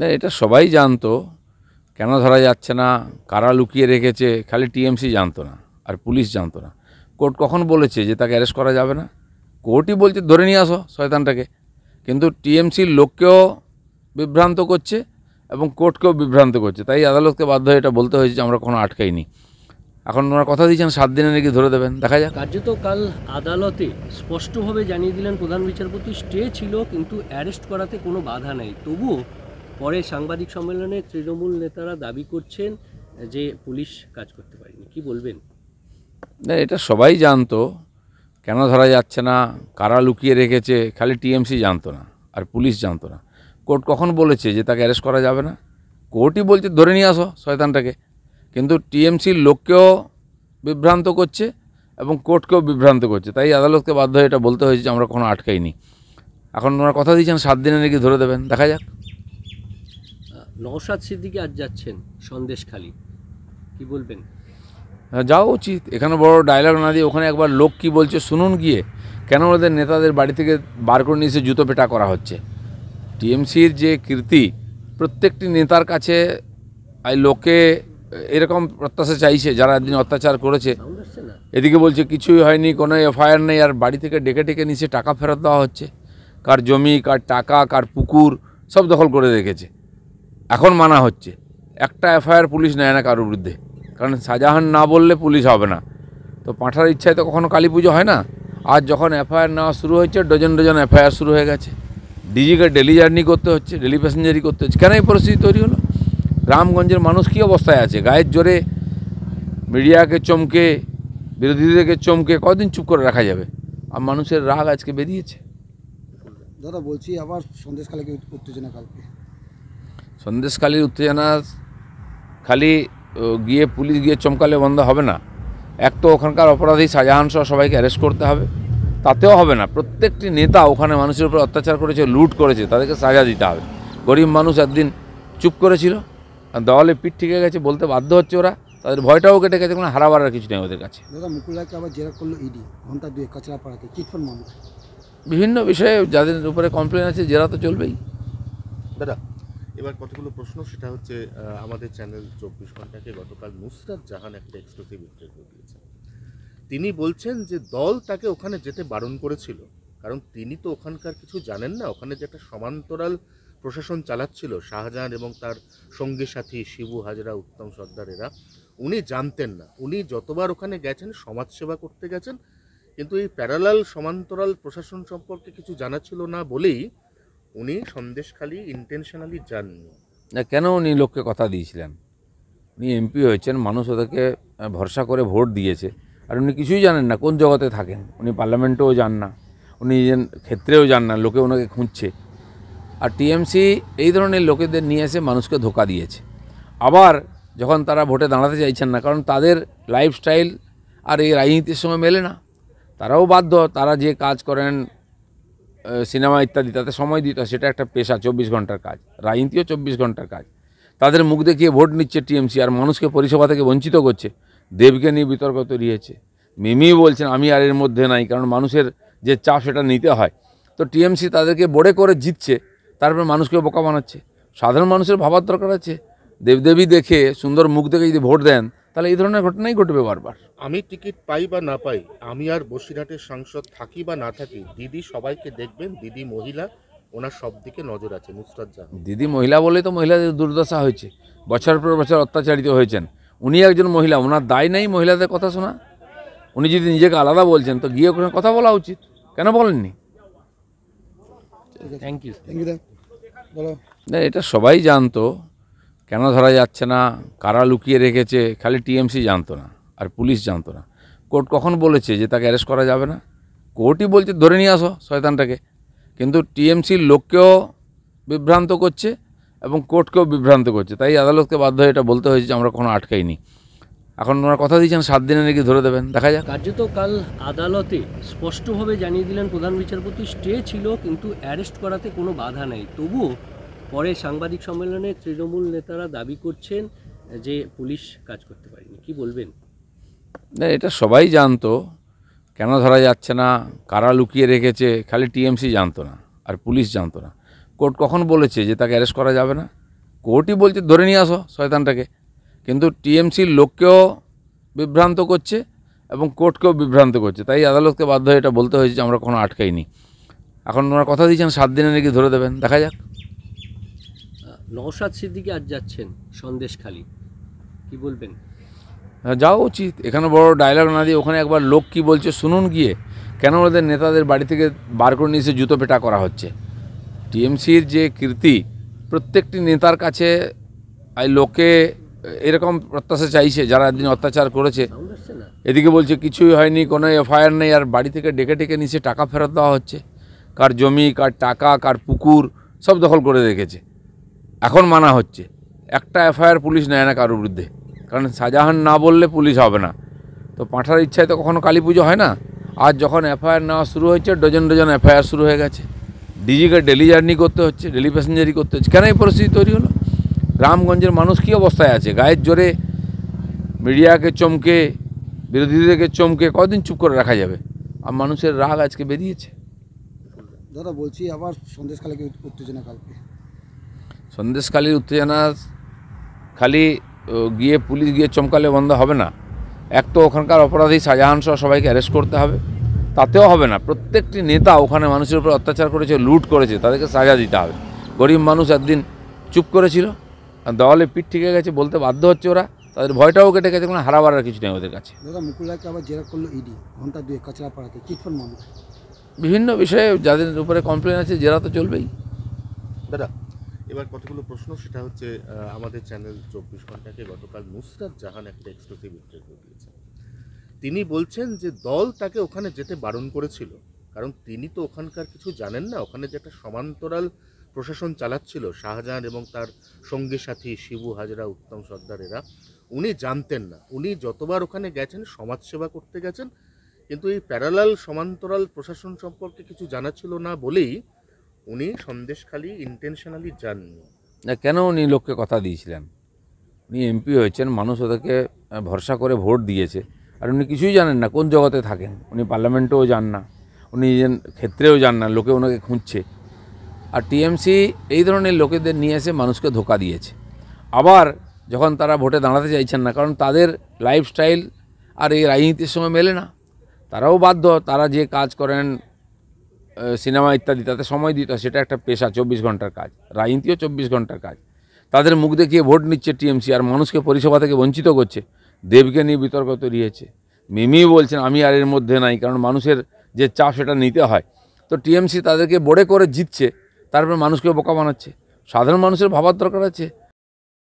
না, এটা সবাই জানতো, কেন ধরা যাচ্ছে না, কারা লুকিয়ে রেখেছে, খালি টিএমসি জানতো না আর পুলিশ জানতো না। কোর্ট কখন বলেছে যে তাকে অ্যারেস্ট করা যাবে না? কোর্টই বলছে ধরে নিয়ে আসো শয়তানটাকে। কিন্তু টিএমসির লোককেও বিভ্রান্ত করছে এবং কোর্টকেও বিভ্রান্ত করছে, তাই আদালতকে বাধ্য হয়ে এটা বলতে হয়েছে যে আমরা কখনো আটকাইনি। এখন ওনারা কথা দিয়েছেন 7 দিনে নাকি ধরে দেবেন, দেখা যাক। কার্যত কাল আদালতে স্পষ্টভাবে জানিয়ে দিলেন প্রধান বিচারপতি স্টে ছিল কিন্তু অ্যারেস্ট করাতে কোনো বাধা নেই। তবুও পরে সাংবাদিক সম্মেলনে তৃণমূল নেতারা দাবি করছেন যে পুলিশ কাজ করতে পারেনি। কি বলবেন? না, এটা সবাই জানতো, কেন ধরা যাচ্ছে না, কারা লুকিয়ে রেখেছে, খালি টিএমসি জানতো না আর পুলিশ জানতো না। কোর্ট কখন বলেছে যে তাকে অ্যারেস্ট করা যাবে না? কোর্টই বলছে ধরে নিয়ে আসো শয়তানটাকে। কিন্তু টিএমসির লোককেও বিভ্রান্ত করছে এবং কোর্টকেও বিভ্রান্ত করছে, তাই আদালতকে বাধ্য হয়ে এটা বলতে হয়েছে যে আমরা কখনো আটকাইনি। এখন ওনারা কথা দিয়েছেন 7 দিনে নাকি ধরে দেবেন, দেখা যাক। নওশাদ সিদ্দিকী আজ যাচ্ছেন সন্দেশখালী, কি বলবেন? যাওয়া উচিত। এখানে বড় ডায়লগ না দিয়ে ওখানে একবার লোক কী বলছে শুনুন গিয়ে। কেন ওদের নেতাদের বাড়ি থেকে বার করে নিয়ে এসে জুতো পেটা করা হচ্ছে? টিএমসির যে কীর্তি, প্রত্যেকটি নেতার কাছে এই লোকে এরকম প্রত্যাশা চাইছে যারা একদিন অত্যাচার করেছে। এদিকে বলছে কিছুই হয়নি, কোনো এফআইআর নেই, আর বাড়ি থেকে ডেকে ডেকে নিচে টাকা ফেরত দেওয়া হচ্ছে। কার জমি, কার টাকা, কার পুকুর সব দখল করে রেখেছে। এখন মানা হচ্ছে, একটা এফআইআর পুলিশ নেয় না কারোর বিরুদ্ধে, কারণ শাহজাহান না বললে পুলিশ হবে না। তো পাঁঠার ইচ্ছায় তো কখনো কালী পুজো হয় না। আজ যখন এফআইআর নেওয়া শুরু হয়েছে, ডজন ডজন এফআইআর শুরু হয়ে গেছে। ডিজিকে ডেলি জার্নি করতে হচ্ছে, ডেলি প্যাসেঞ্জারি করতে হচ্ছে। কেন এই পরিস্থিতি তৈরি হলো? গ্রামগঞ্জের মানুষ কী অবস্থায় আছে? গায়ের জোরে মিডিয়াকে চমকে, বিরোধীদেরকে চমকে কদিন চুপ করে রাখা যাবে? আর মানুষের রাগ আজকে বেরিয়েছে। দাদা বলছি, আবার সন্দেশখালীকে উত্তেজনা কালকে। সন্দেশখালীর উত্তেজনা খালি গিয়ে পুলিশ গিয়ে চমকালে বন্ধ হবে না। এক তো ওখানকার অপরাধী শাহজাহান সহ সবাইকে অ্যারেস্ট করতে হবে, তাতেও হবে না। প্রত্যেকটি নেতা ওখানে মানুষের উপর অত্যাচার করেছে, লুট করেছে, তাদেরকে সাজা দিতে হবে। গরিব মানুষ একদিন চুপ করেছিল, আর দেওয়ালে পিঠ ঠেকে গেছে, বলতে বাধ্য হচ্ছে ওরা। তাদের ভয়টাও কেটে গেছে, কোনো হারাবার আর কিছু নেই ওদের কাছে। দাদা মুকুল রায়কে আবার জেরা করলো ইডি, ঘন্টা 2 কাঁচরাপাড়াতে চিটফান্ড মামলা। বিভিন্ন বিষয়ে যাদের উপরে কমপ্লেন আছে জেরা তো চলবেই। দাদা এবার কতগুলো প্রশ্ন, সেটা হচ্ছে আমাদের চ্যানেল 24 ঘন্টাকে গতকাল নুসরাত জাহান একটা এক্সক্লুসিভ ইন্টারভিউ দিয়েছেন। তিনি বলছেন যে দল তাকে ওখানে যেতে বারণ করেছিল, কারণ তিনি তো ওখানকার কিছু জানেন না। ওখানে যে একটা সমান্তরাল প্রশাসন চালাচ্ছিল শাহজাহান এবং তার সঙ্গী সাথী শিবু হাজরা, উত্তম সর্দার, এরা উনি জানতেন না। উনি যতবার ওখানে গেছেন সমাজসেবা করতে গেছেন, কিন্তু এই প্যারালাল সমান্তরাল প্রশাসন সম্পর্কে কিছু জানা ছিল না বলেই উনি সন্দেশখালী ইন্টেনশনালি যাননি। না, কেন উনি লোককে কথা দিয়েছিলেন? উনি এমপি হয়েছেন, মানুষ ওদেরকে ভরসা করে ভোট দিয়েছে, আর উনি কিছুই জানেন না, কোন জগতে থাকেন। উনি পার্লামেন্টেও যান না, উনি ক্ষেত্রেও যান না, লোকে ওনাকে খুঁজছে। আর টিএমসি এই ধরনের লোকেদের নিয়ে এসে মানুষকে ধোকা দিয়েছে। আবার যখন তারা ভোটে দাঁড়াতে চাইছেন না, কারণ তাদের লাইফস্টাইল আর এই রাজনীতির সঙ্গে মেলে না, তারাও বাধ্য। তারা যে কাজ করেন সিনেমা ইত্যাদি, তাতে সময় দিতে হয়, সেটা একটা পেশা, 24 ঘন্টার কাজ। রাজনীতিও 24 ঘন্টার কাজ। তাদের মুখ দেখিয়ে ভোট নিচ্ছে টিএমসি, আর মানুষকে পরিষেবা থেকে বঞ্চিত করছে। দেবকে নিয়ে বিতর্ক তৈরি হয়েছে, মিমি বলছেন আমি আর এর মধ্যে নাই, কারণ মানুষের যে চাপ সেটা নিতে হয়। তো টিএমসি তাদেরকে বড়ে করে জিতছে, তারপর মানুষকে বোকা বানাচ্ছে। সাধারণ মানুষের ভাবার দরকার আছে। দেবদেবী দেখে, সুন্দর মুখ দেখে যদি ভোট দেন, তাহলে এই ধরনের ঘটনাই ঘটবে বারবার। আমি টিকিট পাই বা না পাই, আমি আর বসিরহাটের সাংসদ থাকি বা না থাকি, দিদি সবাইকে দেখবেন, দিদি মহিলা, ওনার সব দিকে নজর আছে। নুসরাত জাহান দিদি মহিলা বলে তো মহিলাদের দুর্দশা হয়েছে, বছর পর বছর অত্যাচারিত হয়েছেন। উনি একজন মহিলা, ওনার দায় নেই মহিলাদের কথা শোনা? উনি যদি নিজেকে আলাদা বলছেন তো গিয়ে ওখানে কথা বলা উচিত, কেন বলেননি? Thank you. বলো। না, এটা সবাই জানতো, কেন ধরা যাচ্ছে না, কারা লুকিয়ে রেখেছে, খালি টিএমসি জানতো না আর পুলিশ জানতো না। কোর্ট কখন বলেছে যে তাকে অ্যারেস্ট করা যাবে না? কোর্টই বলছে ধরে নিয়ে আসো শয়তানটাকে। কিন্তু টিএমসির লোককেও বিভ্রান্ত করছে এবং কোর্টকেও বিভ্রান্ত করছে, তাই আদালতকে বাধ্য হয়ে এটা বলতে হয়েছে যে আমরা কখনো আটকাইনি। এখন ওনারা কথা দিয়েছেন 7 দিনে নাকি ধরে দেবেন, দেখা যাক। কার্যত কাল আদালতে স্পষ্টভাবে জানিয়ে দিলেন প্রধান বিচারপতি স্টে ছিল কিন্তু অ্যারেস্ট করাতে কোনো বাধা নেই। তবুও পরে সাংবাদিক সম্মেলনে তৃণমূল নেতারা দাবি করছেন যে পুলিশ কাজ করতে পারেনি। কি বলবেন? না, এটা সবাই জানতো, কেন ধরা যাচ্ছে না, কারা লুকিয়ে রেখেছে, খালি টিএমসি জানতো না আর পুলিশ জানতো না। কোর্ট কখন বলেছে যে তাকে অ্যারেস্ট করা যাবে না? কোর্টই বলছে ধরে নিয়ে আসো শয়তানটাকে, কিন্তু টিএমসির লোককেও বিভ্রান্ত করছে এবং কোর্টকেও বিভ্রান্ত করছে। তাই আদালতকে বাধ্য হয়ে এটা বলতে হয়েছে যে আমরা কোনো আটকাইনি। এখন ওনারা কথা দিয়েছেন 7 দিনে নাকি ধরে দেবেন, দেখা যাক। নওশাদ সিদ্দিকী আজ যাচ্ছেন সন্দেশখালী, কি বলবেন? যাওয়া উচিত, এখানে বড় ডায়লগ না দিয়ে ওখানে একবার লোক কি বলছে শুনুন গিয়ে। কেন ওদের নেতাদের বাড়ি থেকে বার করে নিয়ে এসে জুতো পেটা করা হচ্ছে? টিএমসির যে কীর্তি, প্রত্যেকটি নেতার কাছে এই লোকে এরকম প্রত্যাশা চাইছে যারা একদিন অত্যাচার করেছে। সাউন্ড আসছে না? এদিকে বলছে কিছুই হয়নি, কোনো এফআইআর নেই, আর বাড়ি থেকে ডেকে ডেকে নিচে টাকা ফেরত দেওয়া হচ্ছে। কার জমি, কার টাকা, কার পুকুর সব দখল করে রেখেছে। এখন মানা হচ্ছে, একটা এফআইআর পুলিশ নেয় না কারোর বিরুদ্ধে, কারণ শাহজাহান না বললে পুলিশ হবে না। তো পাঁঠার ইচ্ছায় তো কখনো কালী পুজো হয় না। আজ যখন এফআইআর নেওয়া শুরু হয়েছে, ডজন ডজন এফআইআর শুরু হয়ে গেছে। ডিজিকে ডেলি জার্নি করতে হচ্ছে, ডেলি প্যাসেঞ্জারি করতে হচ্ছে। কেন এই পরিস্থিতি তৈরি হলো? রামগঞ্জের মানুষ কী অবস্থায় আছে? গায়ের জোরে মিডিয়াকে চমকে, বিরোধীদেরকে চমকে কদিন চুপ করে রাখা যাবে? আর মানুষের রাগ আজকে বেরিয়েছে। দাদা বলছি আবার সন্দেশখালীকে উত্তেজনা কালকে। সন্দেশখালীর উত্তেজনা খালি গিয়ে পুলিশ গিয়ে চমকালে বন্ধ হবে না। এক তো ওখানকার অপরাধী শাহজাহান সহ সবাইকে অ্যারেস্ট করতে হবে, তাতেও হবে না। প্রত্যেকটি নেতা ওখানে মানুষের উপর অত্যাচার করেছে, লুট করেছে, তাদেরকে সাজা দিতে হবে। গরিব মানুষ একদিন চুপ করেছিল, আর দেওয়ালে পিঠ ঠেকে গেছে, বলতে বাধ্য হচ্ছে ওরা। তাদের ভয়টাও কেটে গেছে, কোনো হারাবার আর কিছু নেই ওদের কাছে। দাদা মুকুল রায়কে আবার জেরা করলো ইডি ঘন্টা 2 কাঁচরাপাড়াতে চিটফান্ড মামলা। বিভিন্ন বিষয়ে যাদের উপরে কমপ্লেন আছে জেরা তো চলবেই। দাদা এবার কতগুলো প্রশ্ন, সেটা হচ্ছে আমাদের চ্যানেল 24 ঘন্টাকে গতকাল নুসরাত জাহান একটা এক্সক্লুসিভ ইন্টারভিউ দিয়েছেন। তিনি বলছেন যে দল তাকে ওখানে যেতে বারণ করেছিল, কারণ তিনি তো ওখানকার কিছু জানেন না। ওখানে যে একটা সমান্তরাল প্রশাসন চালাচ্ছিল শাহজাহান এবং তার সঙ্গী সাথী শিবু হাজরা, উত্তম সর্দার, এরা উনি জানতেন না। উনি যতবার ওখানে গেছেন সমাজসেবা করতে গেছেন, কিন্তু এই প্যারালাল সমান্তরাল প্রশাসন সম্পর্কে কিছু জানা ছিল না বলেই উনি সন্দেশখালী ইন্টেনশনালি যাননি। না, কেন উনি লোককে কথা দিয়েছিলেন? উনি এমপি হয়েছেন, মানুষ ওদেরকে ভরসা করে ভোট দিয়েছে, আর উনি কিছুই জানেন না, কোন জগতে থাকেন। উনি পার্লামেন্টেও যান না, উনি নিজের ক্ষেত্রেও যান না, লোকে ওনাকে খুঁজছে। আর টিএমসি এই ধরনের লোকেদের নিয়ে এসে মানুষকে ধোঁকা দিয়েছে। আবার যখন তারা ভোটে দাঁড়াতে চাইছেন না, কারণ তাদের লাইফস্টাইল আর এই রাজনীতির সময় মেলে না, তারাও বাধ্য। তারা যে কাজ করেন সিনেমা ইত্যাদি, তাতে সময় দিতে হয়, সেটা একটা পেশা, 24 ঘন্টার কাজ। রাজনীতিও 24 ঘন্টার কাজ। তাদের মুখ দেখিয়ে ভোট নিচ্ছে টিএমসি, আর মানুষকে পরিষেবা থেকে বঞ্চিত করছে। দেবকে নিয়ে বিতর্ক তৈরি হয়েছে, মিমি বলছেন আমি আর এর মধ্যে নাই, কারণ মানুষের যে চাপ সেটা নিতে হয়। তো টিএমসি তাদেরকে বড়ে করে জিতছে, তারপর মানুষকে বোকা বানাচ্ছে। সাধারণ মানুষের ভাবার দরকার আছে।